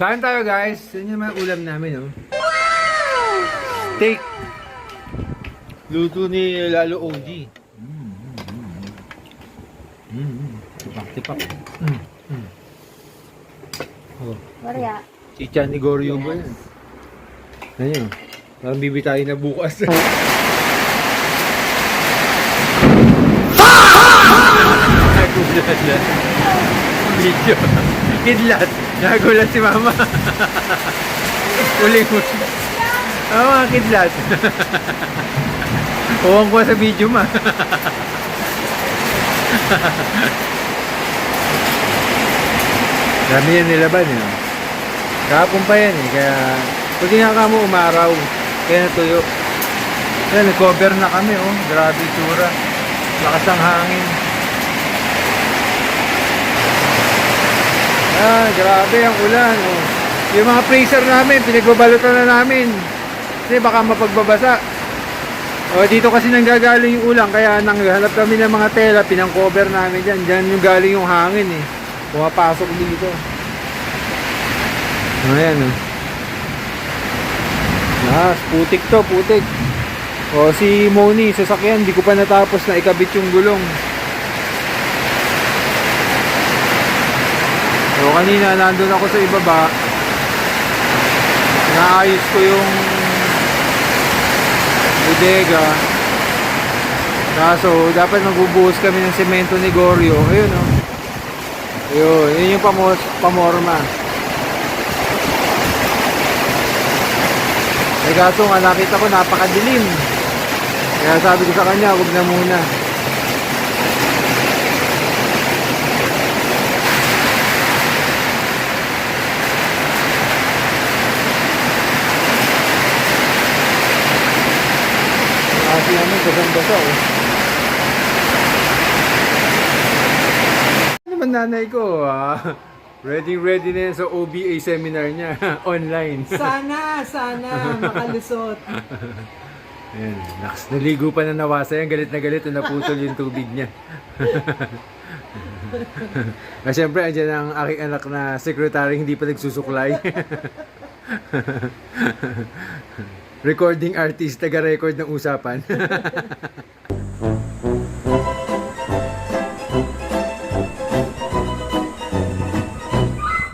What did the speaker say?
Kain tayo guys. Yan yung mga ulam namin, oh. Steak. Luto ni Lalo OG. Tipak-tipak. Oh. Maria. Chicha ni Goryo ba yan? Ano yun? Parang bibitayin na bukas. Nagulat na. Video. Kidlat. Nagulat si mama. Uling mo. Oo, mga kidlat. Uwang ko sa video ma. Dami yan nilaban yun. Kahapon pa yan eh. Kaya pag nga ka mo umaraw, kaya natuyo. Kaya nag-cover na kami oh. Grabe itsura. Lakas ang hangin. Grabe ang ulan oh. Yung mga freezer namin, pinagbabalutan na namin. Kasi baka mapagbabasa. O, dito kasi nanggagaling yung ulan, kaya nanghanap kami ng mga tela, pinang-cover namin dyan. Dyan yung galing yung hangin eh. Pumapasok dito. Ayan oh. Putik to, putik. O, si Moni, sasakyan, di ko pa natapos na ikabit yung gulong. So, kanina nandun ako sa ibaba. Naayos ko yung bodega. Kaso, dapat magbubuhos kami ng semento ni Goryo. Ayun oh. Ayun, yun yung pamorma. Eh kaso nga nakita ko napakadilim. Kaya sabi ko sa kanya, huwag na muna. Kasi namin basang-basa oh. Ano naman nanay ko ready na yan sa OBA seminar niya. Online. Sana makalusot. Ayan, naligo pa na nawasa yan. Galit na galit na naputol yung tubig niya. Siyempre, andyan ang aking anak na secretary hindi pa nagsusuklay. Recording artist, taga-record ng usapan.